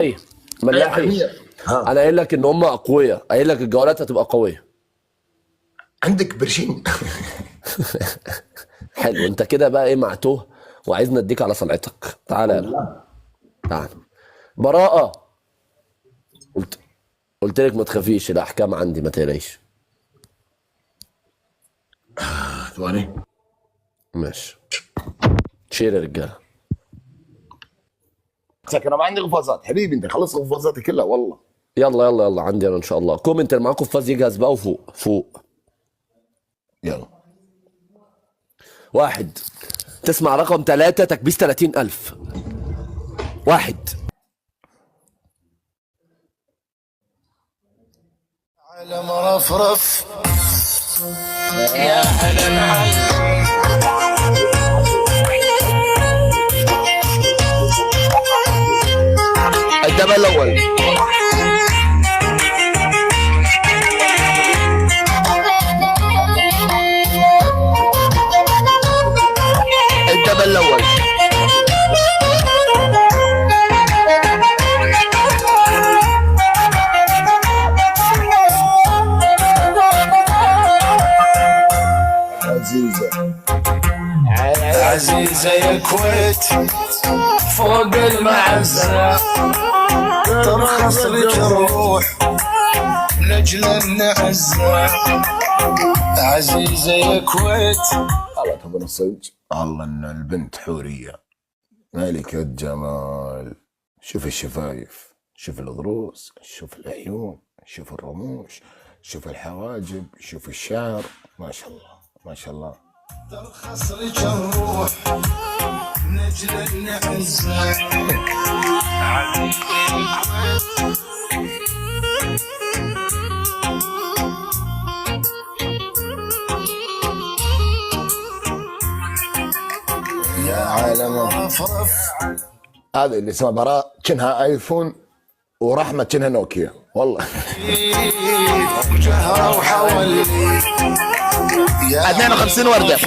ايه ملاحي. انا قايل لك ان هم اقوياء، قايل لك الجولات هتبقى قويه. عندك برشيم. حلو، انت كده بقى ايه معتوه وعايزني اديك على صلعتك. تعالى يلا تعالى. براءة. قلت لك ما تخافيش، الاحكام عندي ما تقلقيش. ثواني. ماشي. شير يا رجاله. انا ما عندي قفازات حبيبي، انت خلص قفازاتي كلها والله. يلا يلا يلا عندي انا ان شاء الله. كومنت اللي معاكم قفاز يجهز بقى وفوق فوق. يلا. 1 تسمع رقم 3 تكبيس 30,000. 1 على مرفرف يا هلا الدبل الاول. الدبل الاول. عزيزة يا كويت فوق المعزة، ترخص لك روح لأجل النعزة. عزيزة يا كويت. الله تبغى الصدق، الله ان البنت حورية ملكة جمال. شوف الشفايف، شوف الضروس، شوف العيون، شوف الرموش، شوف الحواجب، شوف الشعر. ما شاء الله ما شاء الله. ترخص لك الروح نجل النعزة. يا عالم هذا اللي اسمه براء، كأنها ايفون ورحمة كأنها نوكيا والله. وجهرة وحولي 52 وردة.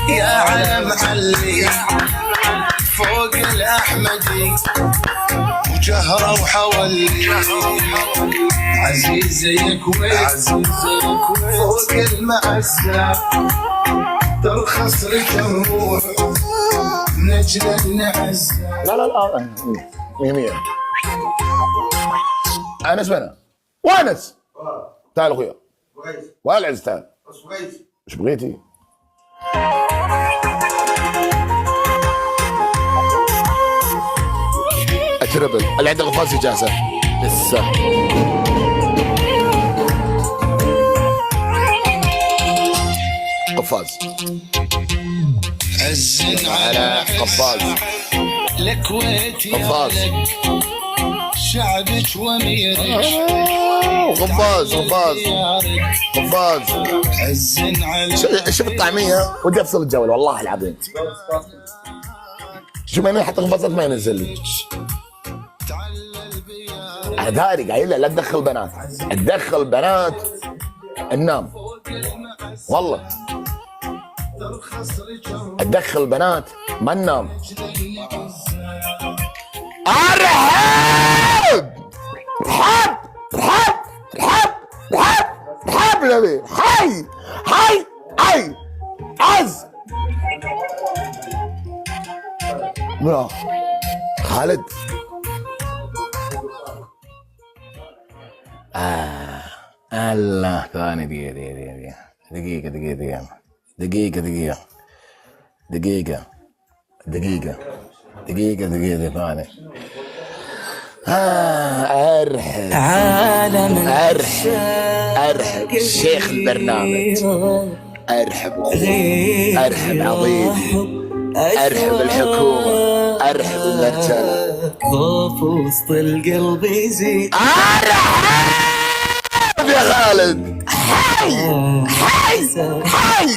يا علم علي فوق الأحمدي وجهرة وحولي. عزيزة يا كويت فوق المعزة، ترخص لك الروح نجل النعزة. لا لا لا مية مية. أنس وينه؟ وأنس تعال أخويا. وين العز تعال. إيش بغيتي؟ التربل اللي عنده قفازي جاهزة لسه. قفاز. عزن على قفاز. الكويت يا قفاز. شعبك واميرك. قفاز قفاز قفاز. عزن على شوف الطعمية ودي أفصل الجولة والله العظيم. شوف أنا حتى قفازات ما ينزل لي. أداري قايل لا تدخل بنات، تدخل بنات ننام والله. تدخل بنات ما ننام. ارحب رحب رحب رحب رحب رحب نبي. حي حي حي عز لا خالد. الله ثاني دقيقة دقيقة دقيقة دقيقة دقيقة دقيقة دقيقة دقيقة ثاني. أرحب أرحب شيخ البرنامج، أرحب أخوي، أرحب عظيمي، أرحب الحكومة، أرحب المرجلة. خوف وسط القلب يزيد. أرحب يا خالد. حي حي حي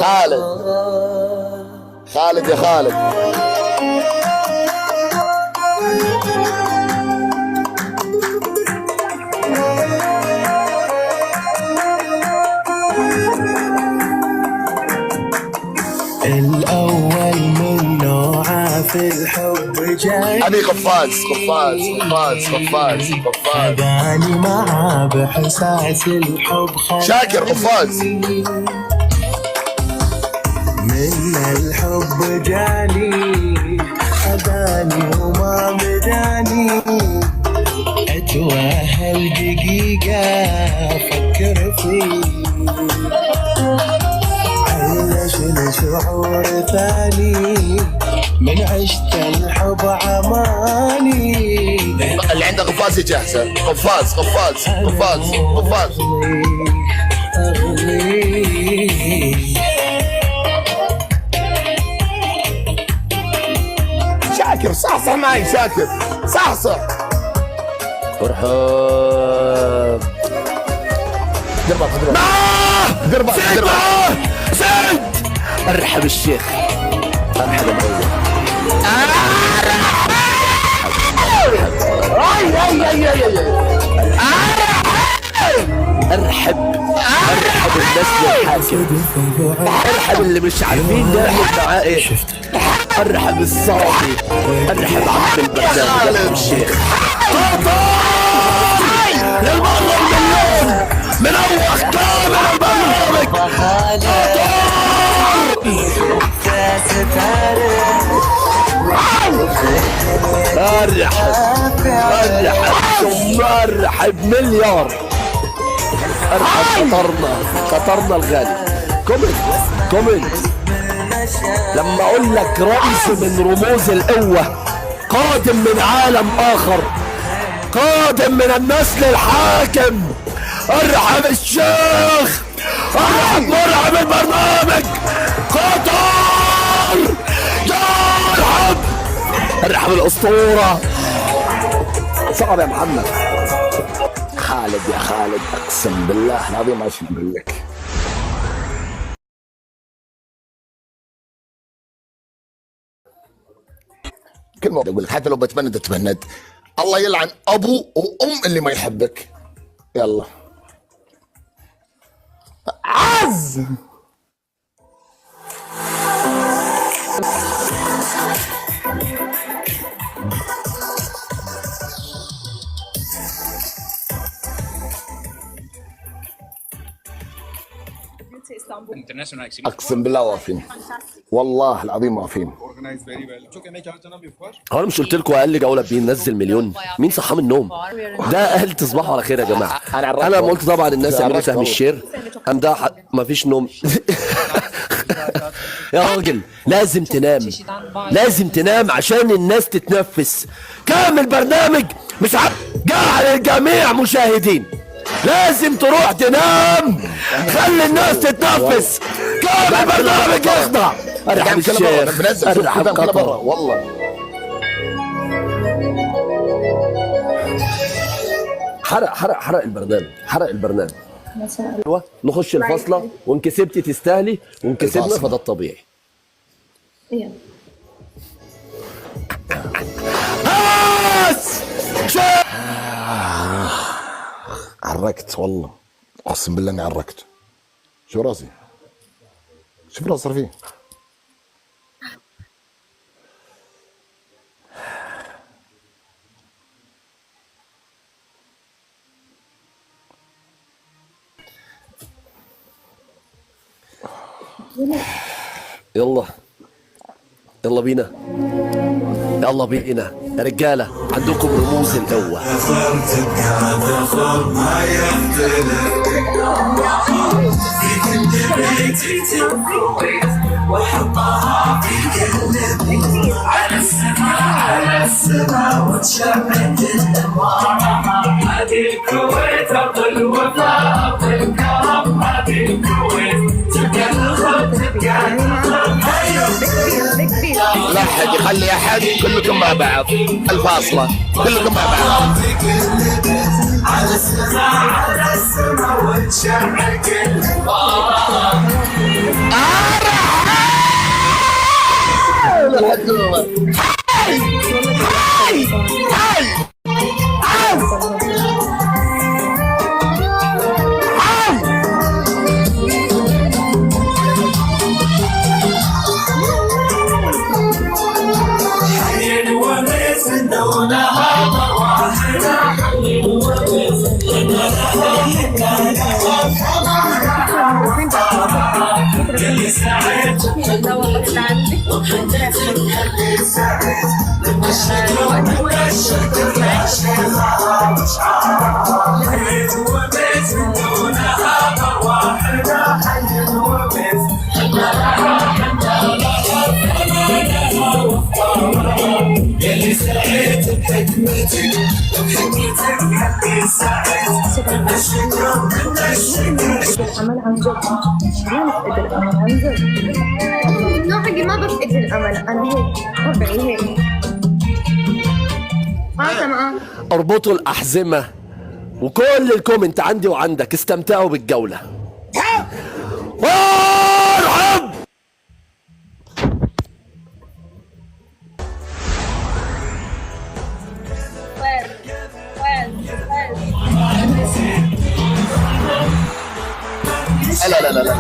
خالد. خالد يا خالد. الأول من نوعه في الحب جاي. هذه قفاز قفاز قفاز قفاز قفاز. خداني معاه بحساس الحب شاكر قفاز. من الحب جاني خداني وما مداني اتوهل دقيقة افكر فيه علشان شعور ثاني من عشت الحب عماني. اللي عنده قفاز جاهزة. قفاز قفاز قفاز قفاز. شاكر صحصح معي شاكر صحصح. ارحب دربك دربك دربك. سعد ارحب الشيخ. ارحب المروه. ارحب النسل الحاكم. ارحب اللي مش عارفين نعمل معاه ايه. ارحب الصافي. ارحب عبد البرنامج ارحب الشيخ. للمرة المليون من أول كامل البرنامج. ثم ارحب مليار. ارحب قطرنا الغالي. كومنت لما اقول لك رئيس من رموز القوة قادم من عالم اخر قادم من النسل الحاكم. ارحب الشيخ. ارحب البرنامج قطر. ارحب الاسطورة. صعب يا محمد. خالد يا خالد اقسم بالله العظيم ما اقول لك. كل ما اقول لك حتى لو بتمند تتمند. الله يلعن ابو وام اللي ما يحبك. يلا عز. International exhibition. اقسم بالله واقفين والله العظيم واقفين. Organized very well. Çok emek harcanan bir fuar. هو انا مش قلت لكم اقل جوله بننزل مليون؟ مين صحى من النوم؟ ده قال تصبحوا على خير يا جماعه. انا لما قلت طبعا الناس يعملوا سهم الشير قام ده مفيش نوم. يا راجل لازم تنام عشان الناس تتنفس. كامل برنامج مش جعل الجميع مشاهدين. لازم تروح تنام. خلي الناس تتنفس. كامل برنامج يخضع. ارحب الشيخ. ارحب قطر. والله حرق البرنامج. ايوه نخش الفاصله وان كسبتي تستاهلي وان كسبنا فده الطبيعي. عرقت والله اقسم بالله اني عرقت. شو راسي؟ شوف راسي صار فيه. يلا بينا يا رجاله. عندكم رموز القوه. وحطها في قلبي على السماء وتشمت النوار. هذه الكويت ارض الوفاء ارض الكرم. هذه الكويت تبقى الخط تبقى لا خلي احد كلكم مع بعض. الفاصله كلكم مع بعض. على السماء وتشمت النوار. حي ونسن لا والله كنت عندي يلي سعيت بحكمتك وبحكمتك قلبي سعيت الشكر من الشكر الأمل عن جد ما بفقد الأمل عن جد نوع حقي ما بفقد الأمل أنا هيك طبعي هيك تمام اربطوا الأحزمة وكل الكومنت عندي وعندك، استمتعوا بالجولة. ارحب لا لا لا لا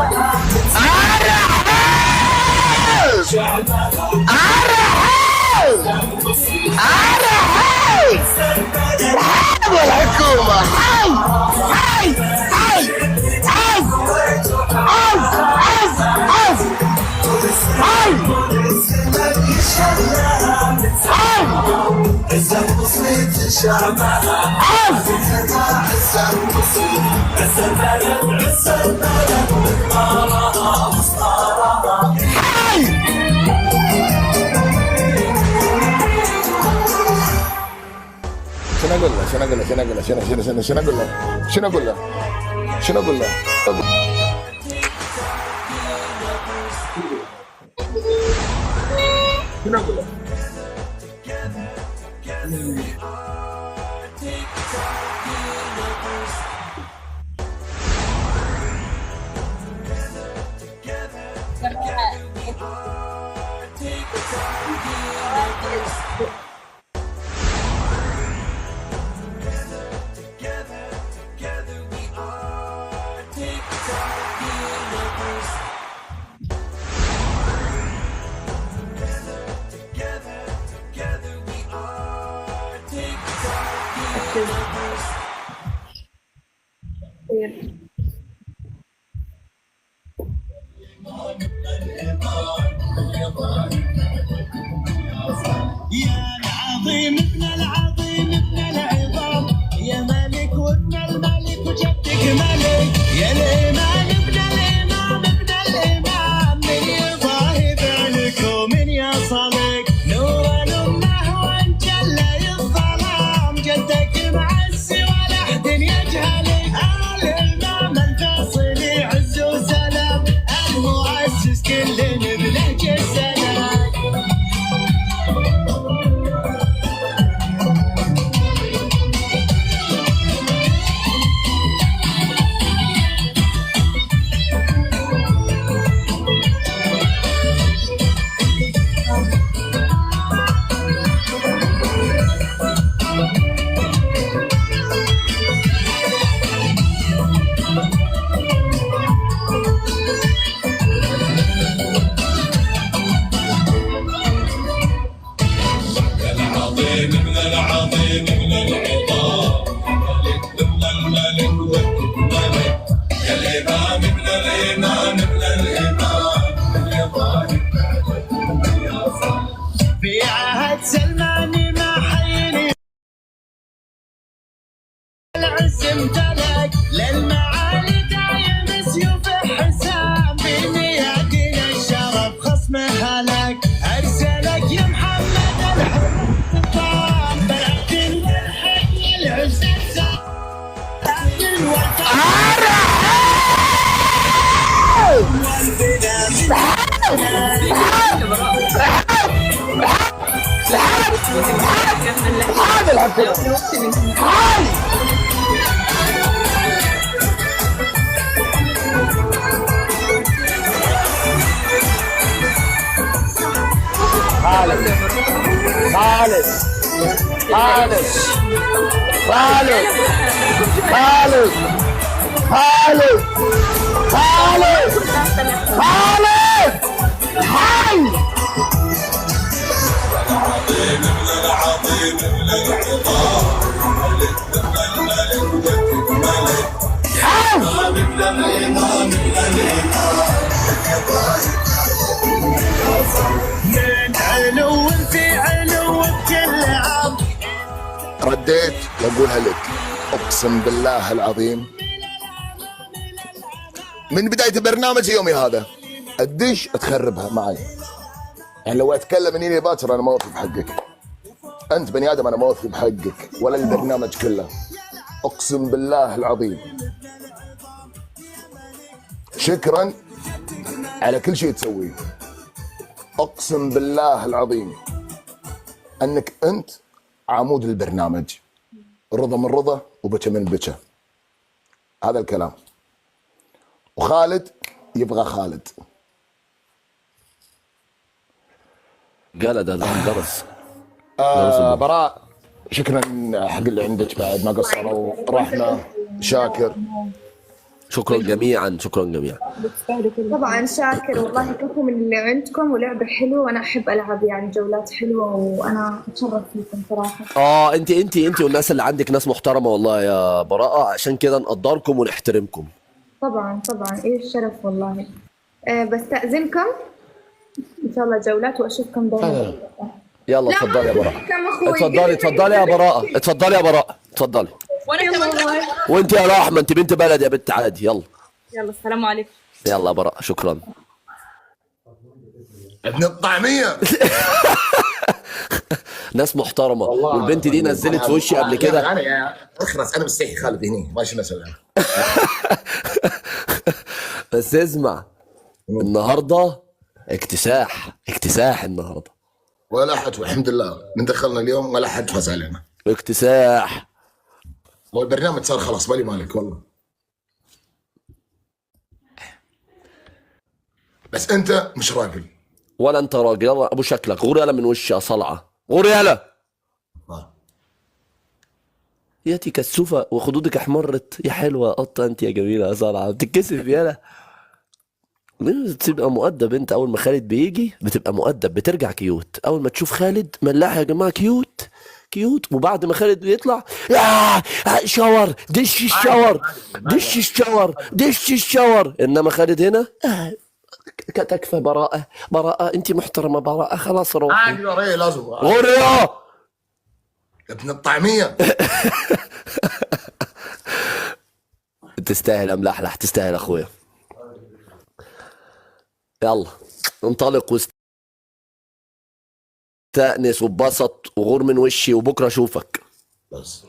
الحكومة شنو اقول له يا العظيم ابن العظيم ابن العظام يا ملك وابن الملك وجدك ملك يا الإمام ابن الإمام ابن الإمام من يضاهي فعلك ومن يصلك نور الأمة وانجلى الظلام جدك معز ولا أحد يجهلك الإمام الفاصل عز وسلام المؤسس كل بلهجة السلام في عهد سلمان ما حيني العز امتلك للمعالي دايم سيوف حسام بميادين الشرف خصمه هلك ارسلك يا محمد الحطام بلد الحي العز العظيم من العظام من علو في علو بكل عام. رديت واقولها لك، اقسم بالله العظيم من بدايه البرنامج يومي هذا الدش تخربها معي. يعني لو اتكلم من هنا باكر انا ما اوفي بحقك، انت بني ادم انا ما اوفي بحقك ولا البرنامج كله، اقسم بالله العظيم. شكرا على كل شيء تسويه، اقسم بالله العظيم انك انت عمود البرنامج، رضا من رضا وبكى من بكى، هذا الكلام. وخالد يبغى خالد. قلد هذا درس. براء شكرا حق اللي عندك بعد ما قصروا، رحمة شاكر. شكرا جميعا، شكرا جميعا. طبعا شاكر والله، كفو من اللي عندكم ولعبة حلوة، وأنا أحب ألعب يعني جولات حلوة، وأنا أتشرف فيكم صراحة. انت والناس اللي عندك ناس محترمة والله يا براءة، عشان كده نقدركم ونحترمكم. طبعا طبعا، إيه الشرف والله. بستأذنكم إن شاء الله جولات، وأشوفكم دائما. يلا اتفضلي يا براءة. اتفضلي يا براءة، اتفضلي يا براءة، اتفضلي. وانا كمان. وانت يا رحمة، انت بنت بلد يا بنت عادي. يلا يلا السلام عليكم. يلا يا براءة، شكرا. ابن الطعمية. ناس محترمة، والبنت دي نزلت في وشي قبل كده. انا اخرس، انا مستحي خالد هني ماشي نسأل. بس اسمع، النهارده اكتساح النهارده. ولا حد، والحمد لله من دخلنا اليوم ولا حد فاز علينا. اكتساح. هو البرنامج صار خلاص بالي مالك والله. بس انت مش راجل. ولا انت راجل. يلا ابو شكلك، غور يلا من وشي يا صلعه، غور يلا. ياتي كسوفه وخدودك احمرت يا حلوه قطه، انت يا جميله يا صلعه بتتكسف يلا. بتبقى مؤدب انت، اول ما خالد بيجي بتبقى مؤدب، بترجع كيوت. اول ما تشوف خالد ملاح يا جماعه كيوت، وبعد ما خالد بيطلع شاور، دش الشاور. انما خالد هنا تكفى براءة انت محترمة براءة، خلاص روحي. اقدر لازم غوريا ابن الطعمية. تستاهل املحلح، تستاهل اخويا. يلا انطلق واستأنس واتبسط وغور من وشي، وبكره اشوفك. بس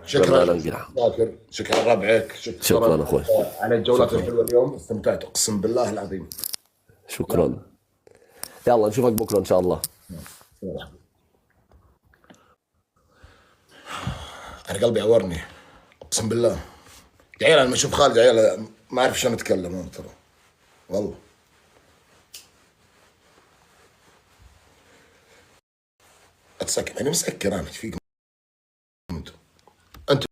شكرا شكرا شاكر، شكرا ربعك، شكرا اخوي على الجولات الحلوه اليوم، استمتعت اقسم بالله العظيم. شكرا. يلا نشوفك بكره ان شاء الله. انا قلبي عورني اقسم بالله يا عيال. انا لما اشوف خالد يا عيال ما اعرف شلون اتكلم انا ترى والله. اتسكر، انا مسكر، انا ايش فيكم؟